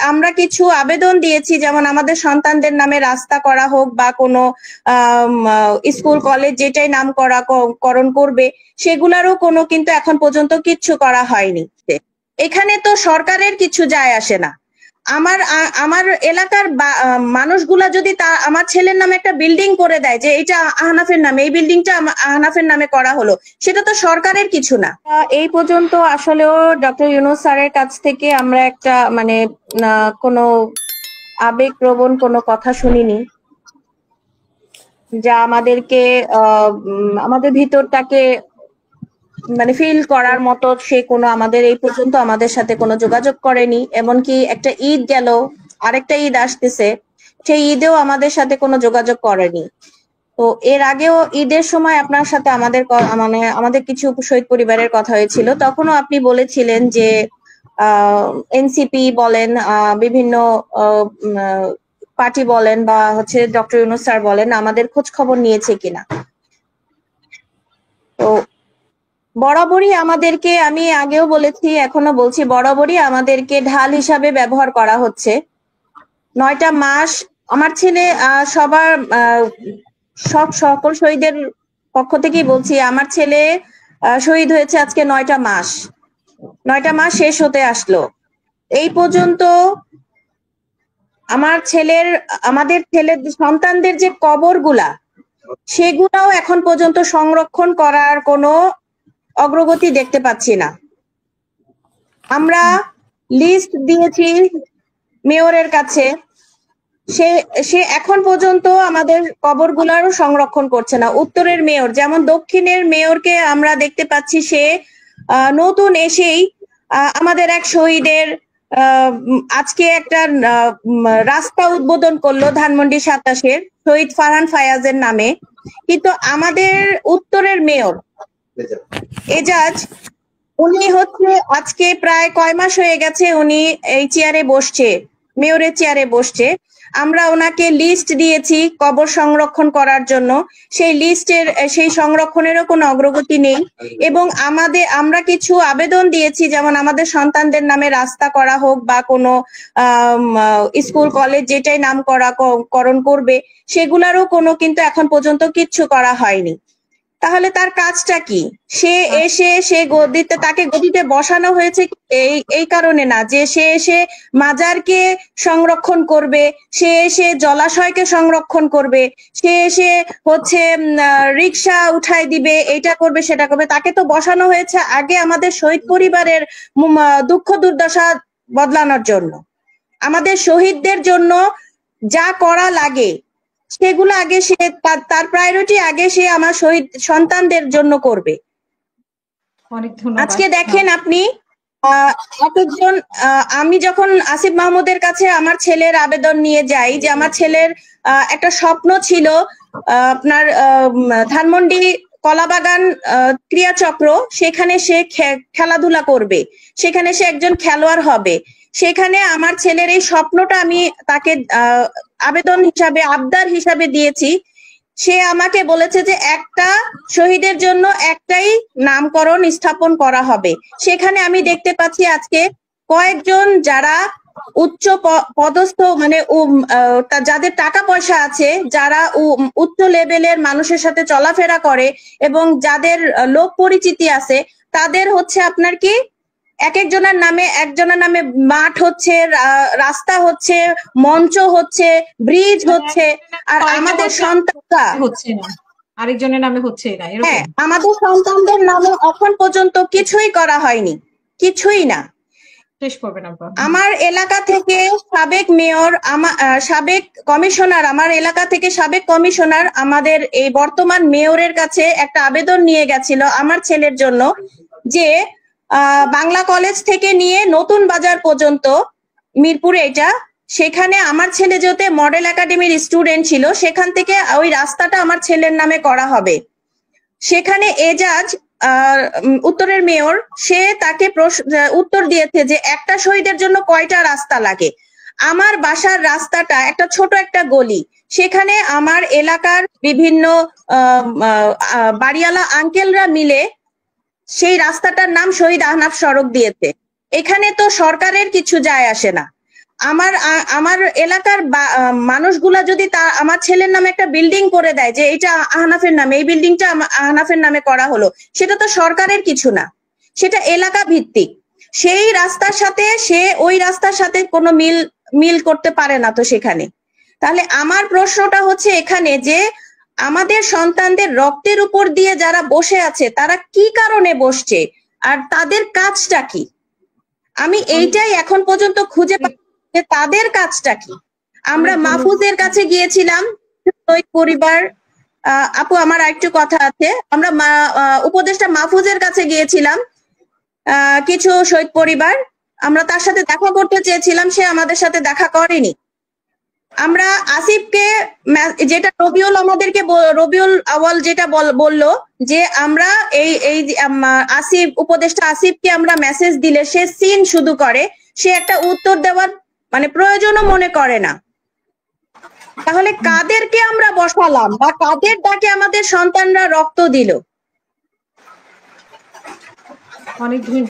আমরা কিছু আবেদন দিয়েছি, যেমন আমাদের সন্তানদের নামে রাস্তা করা হোক বা কোনো স্কুল কলেজ যেটাই নামকরণ করবে, সেগুলারও কোনো কিন্তু এখন পর্যন্ত কিচ্ছু করা হয়নি। এখানে তো সরকারের কিছু যায় আসে না। আমার এলাকার মানুষগুলা যদি আমার ছেলের নামে একটা বিল্ডিং করে দেয় যে এটা আহনাফের নামে, এই বিল্ডিংটা আহনাফের নামে করা হলো, সেটা তো সরকারের কিছু না। এই পর্যন্ত আসলেও ডক্টর ইউনূস স্যারের কাছ থেকে আমরা একটা মানে কোনো আবেগপ্রবণ কোনো কথা শুনিনি, যা আমাদেরকে আমাদের ভিতরটাকে মানে ফিল করার মতো সে কোনো আমাদের এই পর্যন্ত আমাদের সাথে কোনো যোগাযোগ করেনি। এমনকি একটা ঈদ গেল, আরেকটা ঈদ আসতেছে, সেই ঈদেও আমাদের সাথে কোনো যোগাযোগ করেনি। তো এর আগেও ঈদের সময় আপনার সাথে আমাদের কিছু শহীদ পরিবারের কথা হয়েছিল, তখনও আপনি বলেছিলেন যে এনসিপি বলেন, বিভিন্ন পার্টি বলেন বা হচ্ছে ডক্টর ইউনূস স্যার বলেন, আমাদের খোঁজ খবর নিয়েছে কিনা। তো বরাবরই আমাদেরকে, আমি আগেও বলেছি এখনো বলছি, বরাবরই আমাদেরকে ঢাল হিসাবে ব্যবহার করা হচ্ছে। 9টা মাস আমার ছেলে সকল শহীদের পক্ষ থেকেই বলছি, আমার ছেলে শহীদ হয়েছে আজকে 9টা মাস। 9টা মাস শেষ হতে আসলো। এই পর্যন্ত আমাদের ছেলের সন্তানদের যে কবরগুলা, সেগুলাও এখন পর্যন্ত সংরক্ষণ করার কোনো অগ্রগতি দেখতে পাচ্ছি না। আমরা লিস্ট দিয়েছি মেয়রের কাছে, সে এখন পর্যন্ত আমাদের কবরগুলারও সংরক্ষণ করছে না। উত্তরের মেয়র, যেমন দক্ষিণের মেয়রকে আমরা দেখতে পাচ্ছি সে নতুন এসেই আমাদের এক শহীদের আজকে একটা রাস্তা উদ্বোধন করলো ধানমন্ডি 27-এর শহীদ ফারহান ফায়াজের নামে। কিন্তু আমাদের উত্তরের মেয়র এজাজ, উনি হচ্ছে আজকে প্রায় কয় মাস হয়ে গেছে উনি এই চেয়ারে বসছে, মেয়রের চেয়ারে বসছে। আমরা ওনাকে লিস্ট দিয়েছি কবর সংরক্ষণ করার জন্য, সেই সংরক্ষণেরও কোনো অগ্রগতি নেই। এবং আমরা কিছু আবেদন দিয়েছি, যেমন আমাদের সন্তানদের নামে রাস্তা করা হোক বা কোনো স্কুল কলেজ যেটাই নামকরণ করবে, সেগুলারও কোনো কিন্তু এখন পর্যন্ত কিচ্ছু করা হয়নি। তাহলে তার কাজটা কি? তাকে গদিতে বসানো হয়েছে এই কারণে না যে সে এসে মাজারকে সংরক্ষণ করবে, সে এসে জলাশয়কে সংরক্ষণ করবে, সে এসে হচ্ছে রিক্সা উঠাই দিবে, এটা করবে সেটা করবে। তাকে তো বসানো হয়েছে আগে আমাদের শহীদ পরিবারের দুঃখ দুর্দশা বদলানোর জন্য, আমাদের শহীদদের জন্য যা করা লাগে সেগুলো আগে সে তার প্রায়োরিটি আগে সে আমার শহীদ সন্তানদের জন্য করবে। অনেক ধন্যবাদ। আজকে দেখেন আপনি একজন, আমি যখন আসিফ মাহমুদের কাছে আমার ছেলের আবেদন নিয়ে যাই যে আমার ছেলের একটা স্বপ্ন ছিল আপনার ধানমন্ডি কলাবাগান ক্রীড়াচক্র, সেখানে সে খেলাধুলা করবে, সেখানে সে একজন খেলোয়াড় হবে। সেখানে আমার ছেলের এই স্বপ্নটা আমি তাকে আবেদন হিসাবে, আবদার হিসাবে দিয়েছি। সে আমাকে বলেছে যে একটা শহীদের জন্য একটাই নামকরণ স্থাপন করা হবে। সেখানে আমি দেখতে পাচ্ছি আজকে কয়েকজন যারা উচ্চ পদস্থ মানে যাদের টাকা পয়সা আছে, যারা উচ্চ লেভেলের মানুষের সাথে চলাফেরা করে এবং যাদের লোক পরিচিতি আছে, তাদের হচ্ছে আপনার কি একজনের নামে মাঠ হচ্ছে, রাস্তা হচ্ছে, মঞ্চ হচ্ছে, ব্রিজ হচ্ছে, আর আমাদের সন্তানরা হচ্ছে না, আরেকজনের নামে হচ্ছে না। হ্যাঁ, আমাদের সন্তানদের নামে এখন পর্যন্ত কিছুই করা হয়নি, কিছুই না। শেষ করবেন আপা। আমার এলাকা থেকে সাবেক মেয়র, সাবেক কমিশনার, আমার এলাকা থেকে সাবেক কমিশনার আমাদের এই বর্তমান মেয়রের কাছে একটা আবেদন নিয়ে গেছিল আমার ছেলের জন্য, যে বাংলা কলেজ থেকে নিয়ে নতুন বাজার পর্যন্ত মিরপুরে এটা, সেখানে আমার ছেলে যেহেতু মডেল একাডেমির স্টুডেন্ট ছিল, সেখান থেকে ওই রাস্তাটা আমার ছেলের নামে করা হবে। সেখানে এজাজ উত্তরের মেয়র, সে তাকে উত্তর দিয়েছে যে একটা শহীদের জন্য কয়টা রাস্তা লাগে। আমার বাসার রাস্তাটা একটা ছোট একটা গলি, সেখানে আমার এলাকার বিভিন্ন বাড়িওয়ালা আঙ্কেলরা মিলে সেই রাস্তাটার নাম শহীদ আহনাফ সড়ক দিয়েছে। এখানে তো সরকারের কিছু যায় আসে না। আমার এলাকার মানুষগুলা যদি আমার ছেলের নামে একটা বিল্ডিং করে দেয় যে এটা আহনাফের নামে, এই বিল্ডিংটা আহনাফের নামে করা হলো, সেটা তো সরকারের কিছু না, সেটা এলাকা ভিত্তিক। সেই রাস্তার সাথে ওই রাস্তার সাথে কোনো মিল করতে পারে না তো সেখানে। তাহলে আমার প্রশ্নটা হচ্ছে এখানে যে আমাদের সন্তানদের রক্তের উপর দিয়ে যারা বসে আছে তারা কি কারণে বসছে আর তাদের কাজটা কি? আমি এইটাই এখন পর্যন্ত খুঁজে পাই যে তাদের কাজটা কি। আমরা মাহফুজের কাছে গিয়েছিলাম, শহীদ পরিবার, আপু আমার আরেকটু কথা আছে, আমরা উপদেষ্টা মাহফুজের কাছে গিয়েছিলাম, কিছু শহীদ পরিবার, আমরা তার সাথে দেখা করতে চেয়েছিলাম, সে আমাদের সাথে দেখা করেনি। আমরা আসিফকে, যেটা রবিউল আওয়াল যেটা বললো যে আমরা এই আসিফ, উপদেষ্টা আসিফকে আমরা মেসেজ দিলে সে সিন শুধু করে, সে একটা উত্তর দেওয়ার মানে প্রয়োজনও মনে করে না। তাহলে কাদেরকে আমরা বসালাম বা কাদের ডাকে আমাদের সন্তানরা রক্ত দিল? অনেক